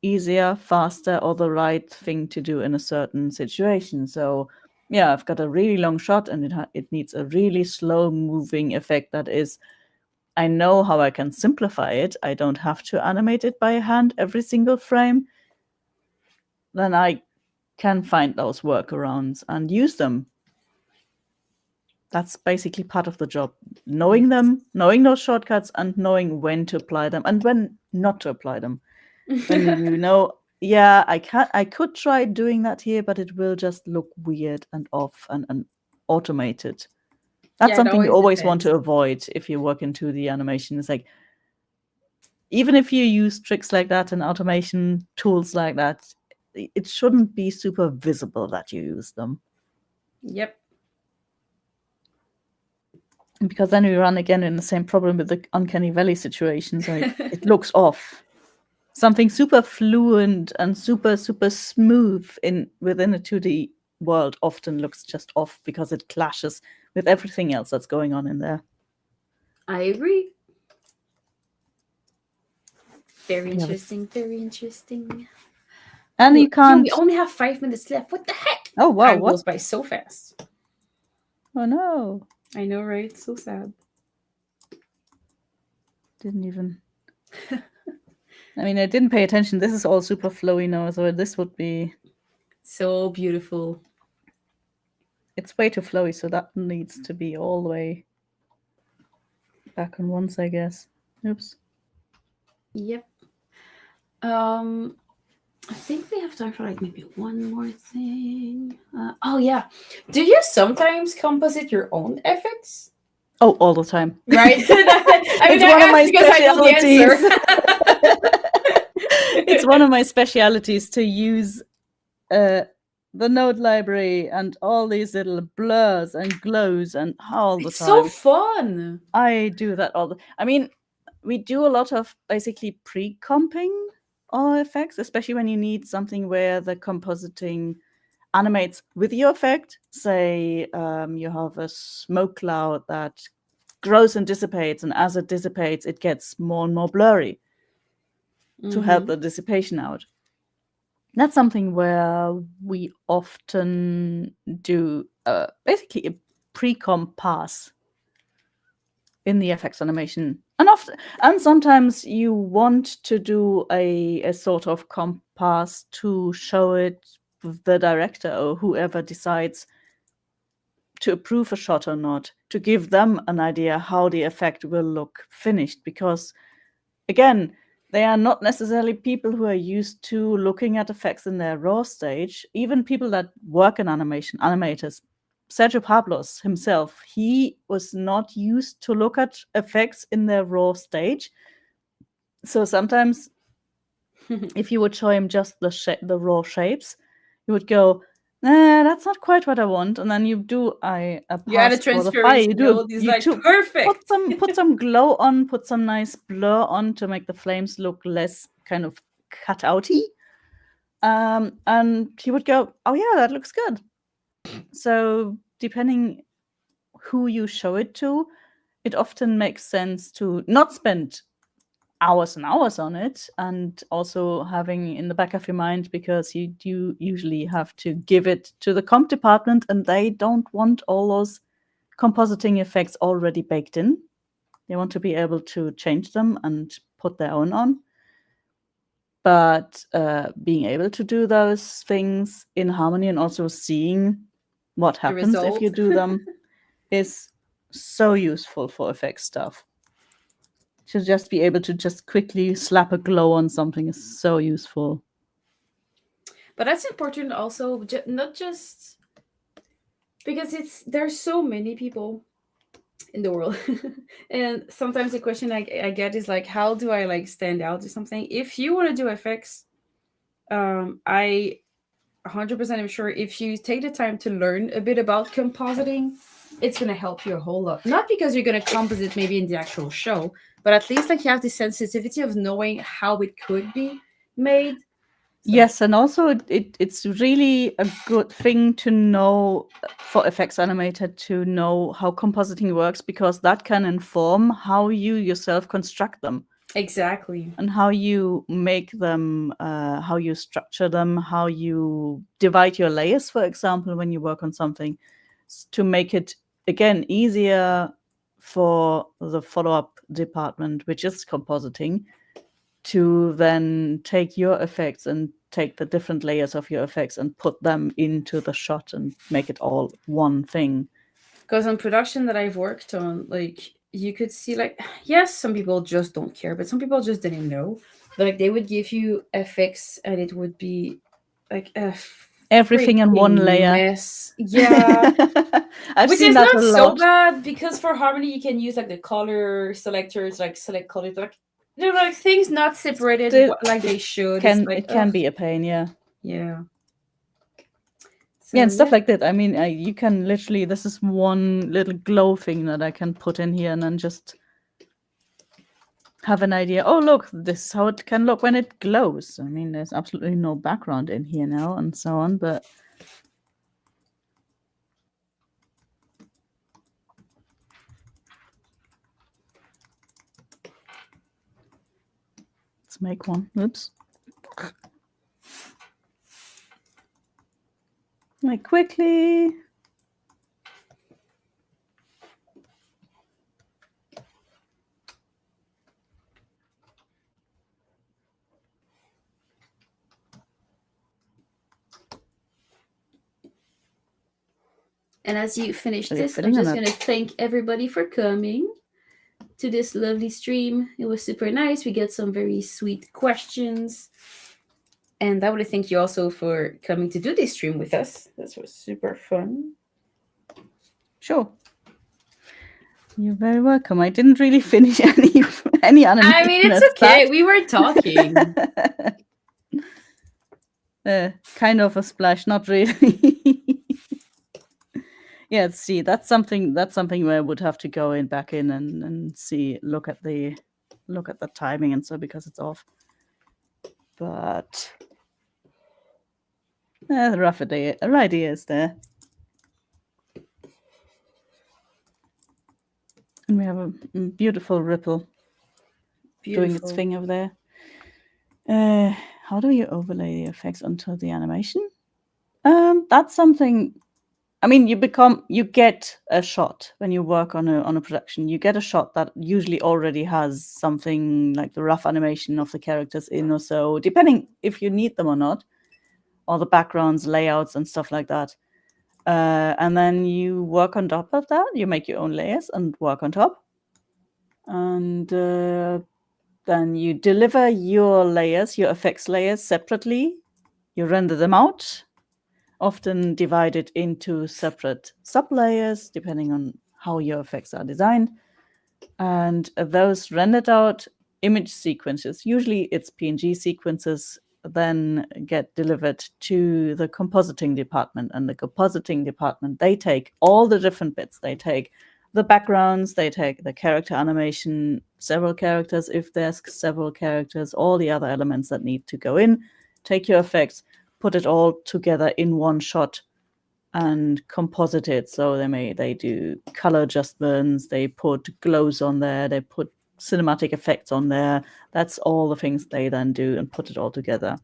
easier, faster, or the right thing to do in a certain situation. So, yeah, I've got a really long shot and it needs a really slow moving effect that is, I know how I can simplify it. I don't have to animate it by hand every single frame. Then I can find those workarounds and use them. That's basically part of the job. Knowing them, knowing those shortcuts, and knowing when to apply them and when not to apply them. When you know, yeah, I could try doing that here, but it will just look weird and off and automated. That's Yeah, it something you always always want depends. to avoid if you work in 2D animation. It's like, even if you use tricks like that and automation tools like that, it shouldn't be super visible that you use them. Yep. Because then we run again in the same problem with the uncanny valley situations. Like, it looks off. Something super fluent and super, super smooth within a 2D world often looks just off because it clashes with everything else that's going on in there. I agree. Very Yeah, interesting. Very interesting. and you Yo, we can't. only have 5 minutes left. What the heck? Oh wow! Time What? goes by so fast. Oh no! I know, right? So sad. Didn't even. I mean, I didn't pay attention. This is all super flowy now, so this would be... So beautiful. It's way too flowy, so that needs to be all the way back on once, I guess. Oops. Yep. I think we have time for like maybe one more thing. Oh yeah. Do you sometimes composite your own effects? Oh, all the time. Right. I mean, It's one of my because I know the answer. It's one of my specialities to use the node library and all these little blurs and glows and all the It's time. so fun. I do that all the... I mean, we do a lot of basically pre-comping our effects, especially when you need something where the compositing animates with your effect. Say you have a smoke cloud that grows and dissipates, and as it dissipates, it gets more and more blurry to help the dissipation out. That's something where we often do basically a pre-comp pass in the FX animation. And sometimes you want to do a sort of comp pass to show it with the director or whoever decides to approve a shot or not, to give them an idea how the effect will look finished. Because again, they are not necessarily people who are used to looking at effects in their raw stage. Even people that work in animation, animators, Sergio Pablos himself, he was not used to look at effects in their raw stage. So sometimes if you would show him just the raw shapes, he would go, nah, that's not quite what I want. And then you do a You add a pass for the fire. transparency mode. It's like perfect. Put some glow on, put some nice blur on to make the flames look less kind of cut outy. And he would go, oh yeah, that looks good. So depending who you show it to, it often makes sense to not spend hours and hours on it, and also having in the back of your mind, because you do usually have to give it to the comp department and they don't want all those compositing effects already baked in. They want to be able to change them and put their own on. But being able to do those things in harmony and also seeing what happens if you do them is so useful for effects stuff. To just be able to just quickly slap a glow on something is so useful. But that's important also, not just because there's so many people in the world. And sometimes the question I get is like, how do I like stand out to something? If you want to do effects, I 100% am sure if you take the time to learn a bit about compositing, it's going to help you a whole lot. Not because you're going to composite maybe in the actual show, but at least like you have the sensitivity of knowing how it could be made. So. Yes, and also it's really a good thing to know for effects animator to know how compositing works, because that can inform how you yourself construct them. Exactly. And how you make them, how you structure them, how you divide your layers, for example, when you work on something, to make it, again, easier for the follow-up department, which is compositing, to then take your effects and take the different layers of your effects and put them into the shot and make it all one thing. Because on production that I've worked on, like, you could see, like, yes, some people just don't care, but some people just didn't know. But, like, they would give you effects and it would be like everything in one layer. Mess. Yeah. Which is not so bad, because for harmony you can use like the color selectors, like select colors, like they're like things not separated like they should. It can be a pain, yeah. Yeah. So, yeah, and stuff like that. I mean, you can literally, this is one little glow thing that I can put in here and then just have an idea. Oh, look, this is how it can look when it glows. I mean, there's absolutely no background in here now and so on, but let's make one. Oops. Like quickly. And as you finish Are you this, I'm feeling or just not? going to thank everybody for coming to this lovely stream. It was super nice. We get some very sweet questions. And I want to thank you also for coming to do this stream with us. This was super fun. Sure. You're very welcome. I didn't really finish any animation. I mean, it's as okay. that. We were talking. Kind of a splash, not really. Yeah, see, that's something where I would have to go back in and see, look at the timing and so, because it's off. But the rough idea is there. And we have a beautiful ripple doing its thing over there. How do you overlay the effects onto the animation? That's something. I mean, you get a shot when you work on a production. You get a shot that usually already has something like the rough animation of the characters in or so, depending if you need them or not, or the backgrounds, layouts, and stuff like that. And then you work on top of that. You make your own layers and work on top. And then you deliver your layers, your effects layers separately. You render them out, often divided into separate sub-layers, depending on how your effects are designed. And those rendered out image sequences, usually it's PNG sequences, then get delivered to the compositing department. And the compositing department, they take all the different bits. They take the backgrounds, they take the character animation, several characters, if there's several characters, all the other elements that need to go in, take your effects, put it all together in one shot and composite it. So they do color adjustments, they put glows on there, they put cinematic effects on there. That's all the things they then do and put it all together.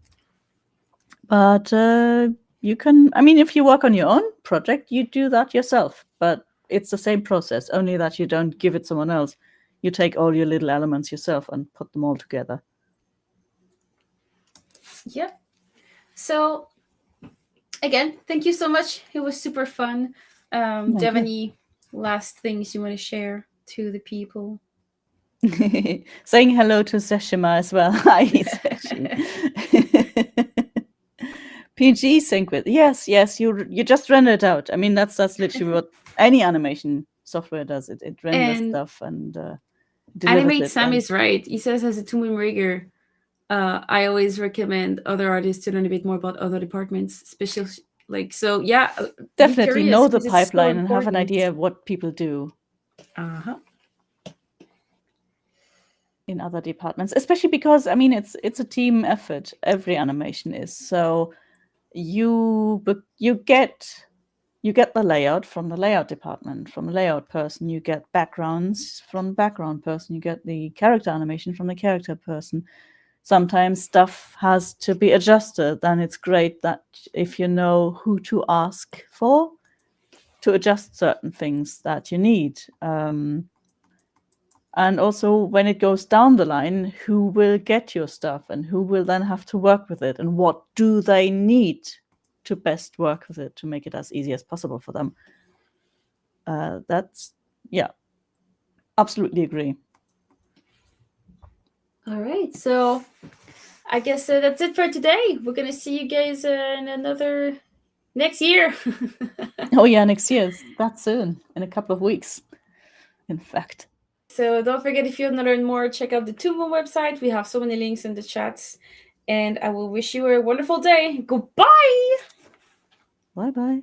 But you can, I mean, if you work on your own project, you do that yourself. But it's the same process, only that you don't give it someone else. You take all your little elements yourself and put them all together. Yep. So, again, thank you so much. It was super fun. Do you have any last things you want to share to the people? Saying hello to Seshima as well. Hi, Seshi. PG sync with yes, you just render it out. I mean, that's literally what any animation software does. It renders stuff and Animate Sam is right. He says, as a Toon Boom rigger, I always recommend other artists to learn a bit more about other departments, especially like so. Yeah, definitely know the pipeline and have an idea of what people do. In other departments, especially because I mean it's a team effort. Every animation is so. You get the layout from the layout department, from the layout person. You get backgrounds from the background person. You get the character animation from the character person. Sometimes stuff has to be adjusted. Then it's great that if you know who to ask for to adjust certain things that you need. And also when it goes down the line, who will get your stuff and who will then have to work with it, and what do they need to best work with it to make it as easy as possible for them. That's, yeah, absolutely agree. All right, so I guess that's it for today. We're gonna see you guys in another next year. Oh yeah, next year. That's soon, in a couple of weeks, in fact. So don't forget, if you want to learn more, check out the Toon Boom website. We have so many links in the chats. And I will wish you a wonderful day. Goodbye. Bye-bye.